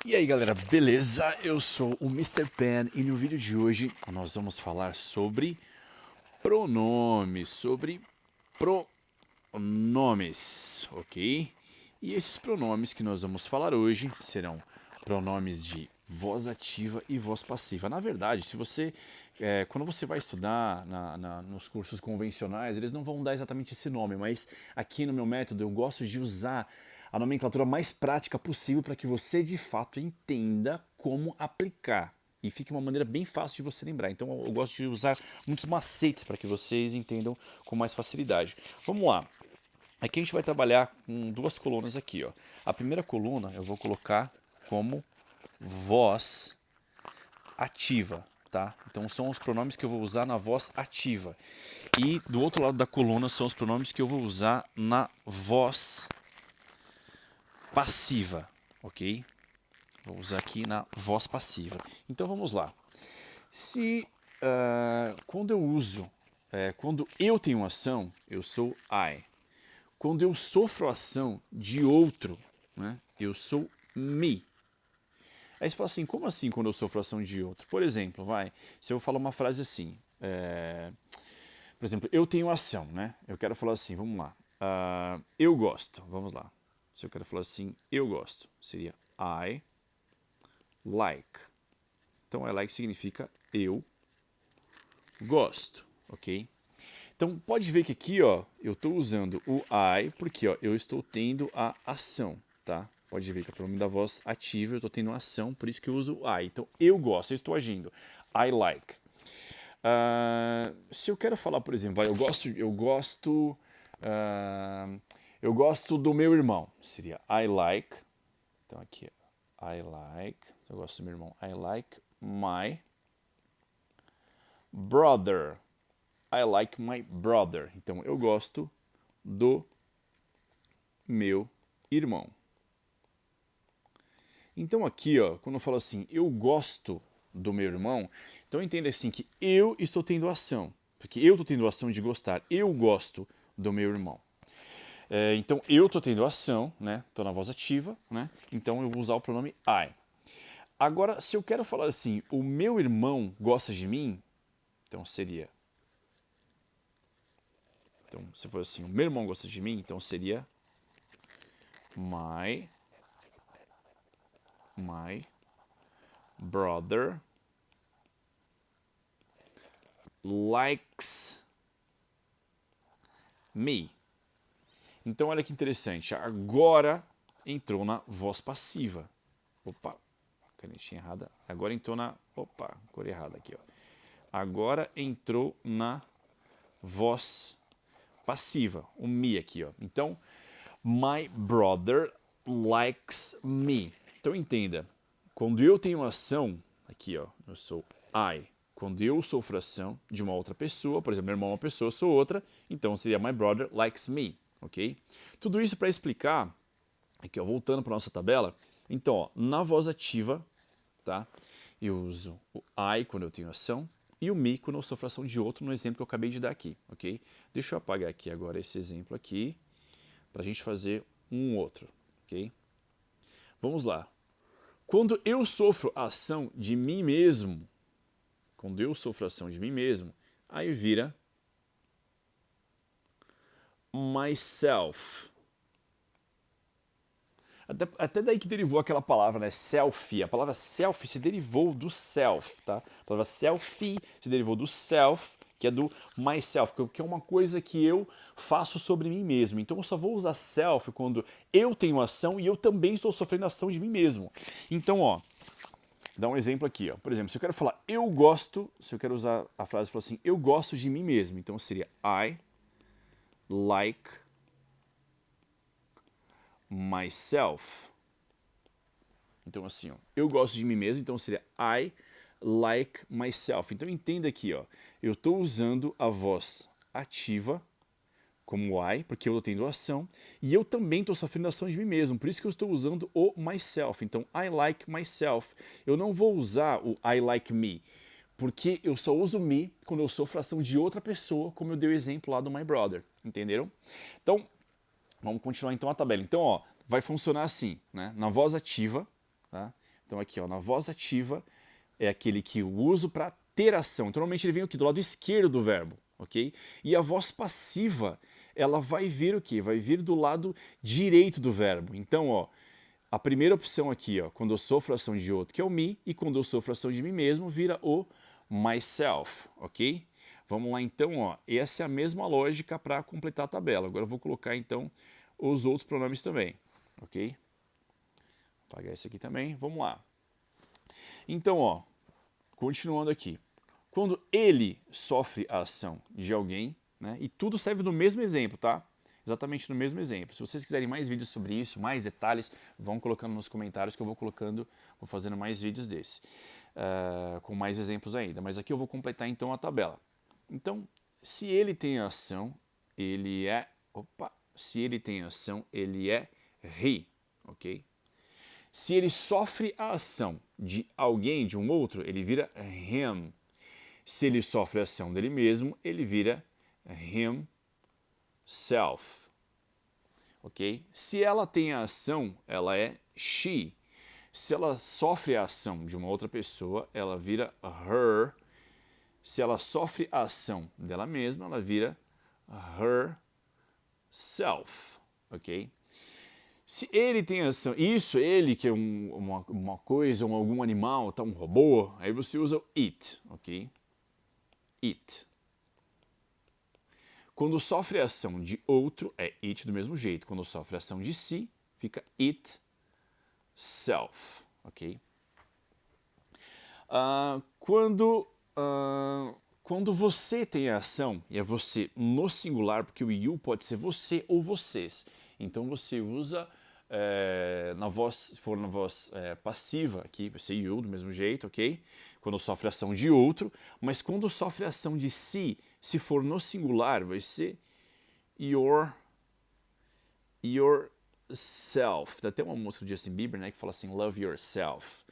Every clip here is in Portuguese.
E aí galera, beleza? Eu sou o Mr. Pen e no vídeo de hoje nós vamos falar sobre pronomes, ok? E esses pronomes que nós vamos falar hoje serão pronomes de voz ativa e voz passiva. Na verdade, se você quando você vai estudar nos cursos convencionais, eles não vão dar exatamente esse nome, mas aqui no meu método eu gosto de usar a nomenclatura mais prática possível para que você de fato entenda como aplicar e fique uma maneira bem fácil de você lembrar. Então eu gosto de usar muitos macetes para que vocês entendam com mais facilidade. Vamos lá. Aqui a gente vai trabalhar com duas colunas aqui, ó. A primeira coluna eu vou colocar como voz ativa, tá? Então são os pronomes que eu vou usar na voz ativa. E do outro lado da coluna são os pronomes que eu vou usar na voz passiva, ok? Vou usar aqui na voz passiva. Então vamos lá. Se quando eu uso, quando eu tenho ação, eu sou I. Quando eu sofro ação de outro, né, eu sou me. Aí você fala assim, como assim quando eu sofro ação de outro? Por exemplo, se eu falar uma frase assim, por exemplo, eu tenho ação, né? Eu quero falar assim, vamos lá. Eu gosto, vamos lá. Se eu quero falar assim, eu gosto, seria I like. Então, I like significa eu gosto, ok? Então, pode ver que aqui, ó, eu estou usando o I porque, ó, eu estou tendo a ação, tá? Pode ver que é o pronome da voz ativa, eu estou tendo a ação, por isso que eu uso o I. Então, eu gosto, eu estou agindo. I like. Se eu quero falar, por exemplo, eu gosto do meu irmão, seria I like. Então, aqui, I like, eu gosto do meu irmão. I like my brother. I like my brother. Então, eu gosto do meu irmão. Então, aqui, ó, quando eu falo assim, eu gosto do meu irmão, então entenda assim que eu estou tendo ação. Porque eu estou tendo ação de gostar. Eu gosto do meu irmão. Então, eu estou tendo ação, né? Estou na voz ativa, né? Então, eu vou usar o pronome I. Agora, se eu quero falar assim, o meu irmão gosta de mim, então seria... Então, se for assim, o meu irmão gosta de mim, então seria my brother likes me. Então, olha que interessante. Agora entrou na voz passiva. Opa, canetinha errada. Agora entrou na... Opa, cor errada aqui, ó. Agora entrou na voz passiva, o me aqui, ó. Então, my brother likes me. Então, entenda. Quando eu tenho ação, aqui, ó, eu sou I. Quando eu sofro ação de uma outra pessoa, por exemplo, meu irmão é uma pessoa, eu sou outra, então seria my brother likes me, ok? Tudo isso para explicar, aqui ó, voltando para nossa tabela, então ó, na voz ativa, tá? Eu uso o I quando eu tenho ação e o me quando eu sofro ação de outro no exemplo que eu acabei de dar aqui, ok? Deixa eu apagar aqui agora esse exemplo aqui, para a gente fazer um outro, ok? Vamos lá. Quando eu sofro a ação de mim mesmo, aí vira myself. Até daí que derivou aquela palavra, né? Selfie. A palavra self se derivou do self, tá? A palavra selfie se derivou do self, que é do myself, que é uma coisa que eu faço sobre mim mesmo. Então eu só vou usar self quando eu tenho ação e eu também estou sofrendo ação de mim mesmo. Então, ó, dá um exemplo aqui, ó. Por exemplo, se eu quero falar eu gosto, se eu quero usar a frase falar assim, eu gosto de mim mesmo, então seria I like myself. Então assim, ó, eu gosto de mim mesmo, então seria I like myself. Então entenda aqui, ó, eu estou usando a voz ativa como I, porque eu estou tendo ação, e eu também estou sofrendo ação de mim mesmo, por isso que eu estou usando o myself. Então, I like myself. Eu não vou usar o I like me, porque eu só uso me quando eu sofro ação de outra pessoa, como eu dei o exemplo lá do my brother, entenderam? Então, vamos continuar então a tabela. Então, ó, vai funcionar assim, né? Na voz ativa, tá? Então aqui, ó, na voz ativa é aquele que eu uso para ter ação. Então normalmente ele vem aqui do lado esquerdo do verbo, ok? E a voz passiva, ela vai vir o quê? Vai vir do lado direito do verbo. Então, ó, a primeira opção aqui, ó, quando eu sofro a ação de outro, que é o me, e quando eu sofro a ação de mim mesmo, vira o myself, ok? Vamos lá então, ó, essa é a mesma lógica para completar a tabela. Agora eu vou colocar então os outros pronomes também, ok? Vou apagar esse aqui também, vamos lá. Então, ó, continuando aqui. Quando ele sofre a ação de alguém, né, e tudo serve no mesmo exemplo, tá? Exatamente no mesmo exemplo. Se vocês quiserem mais vídeos sobre isso, mais detalhes, vão colocando nos comentários que eu vou fazendo mais vídeos desse, com mais exemplos ainda. Mas aqui eu vou completar então a tabela. Então, se ele tem ação, ele é... se ele tem ação, ele é he, ok? Se ele sofre a ação de alguém, de um outro, ele vira him. Se ele sofre a ação dele mesmo, ele vira himself. Ok? Se ela tem a ação, ela é she. Se ela sofre a ação de uma outra pessoa, ela vira her. Se ela sofre a ação dela mesma, ela vira herself. Ok? Se ele tem ação, isso, ele que é uma coisa, algum animal, tá, um robô, aí você usa o it, ok? It. Quando sofre a ação de outro, é it do mesmo jeito. Quando sofre a ação de si, fica it self, ok? Quando você tem a ação, e é você no singular, porque o you pode ser você ou vocês. Então você usa, se for na voz passiva, aqui vai ser you do mesmo jeito, ok? Quando sofre a ação de outro, mas quando sofre a ação de si, se for no singular, vai ser yourself. Tem até uma música do Justin Bieber, né, que fala assim, love yourself.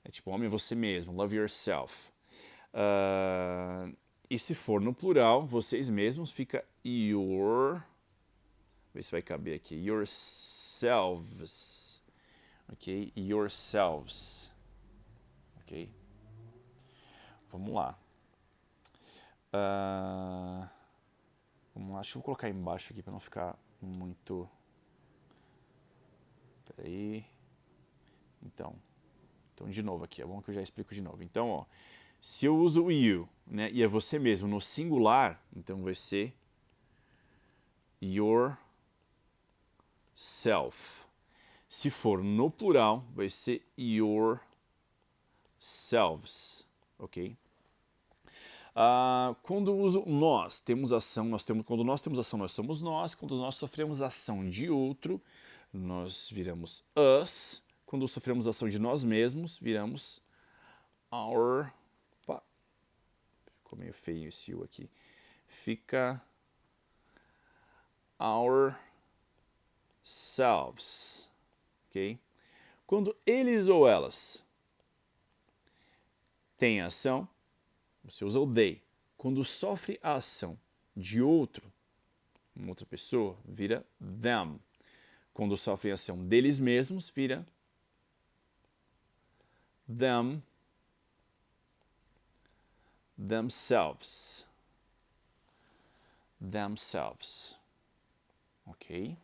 É tipo, ame você mesmo, love yourself. E se for no plural, vocês mesmos, fica your... Vê se vai caber aqui. Yourselves. Ok? Yourselves. Ok? Vamos lá. Vamos lá. Acho que eu vou colocar embaixo aqui para não ficar muito... Peraí. Então, de novo aqui. É bom que eu já explico de novo. Então, ó, se eu uso o you, né, e é você mesmo no singular, então vai ser yourself. Se for no plural, vai ser yourselves, ok? Quando eu uso nós, temos ação, quando nós temos ação, nós somos nós. Quando nós sofremos ação de outro, nós viramos us. Quando sofremos ação de nós mesmos, viramos our... Opa, ficou meio feio esse u aqui. Fica ourselves, ok? Quando eles ou elas têm ação, você usa o they. Quando sofre a ação de outro, uma outra pessoa, vira them. Quando sofre a ação deles mesmos, vira themselves. Ok?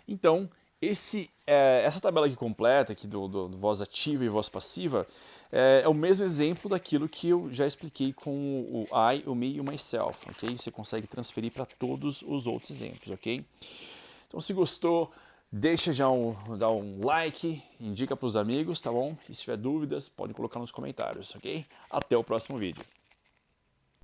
Então, essa tabela aqui completa, aqui do voz ativa e voz passiva, é o mesmo exemplo daquilo que eu já expliquei com o I, o me e o myself, ok? Você consegue transferir para todos os outros exemplos, ok? Então, se gostou, deixa já dar um like, indica para os amigos, tá bom? E se tiver dúvidas, pode colocar nos comentários, ok? Até o próximo vídeo.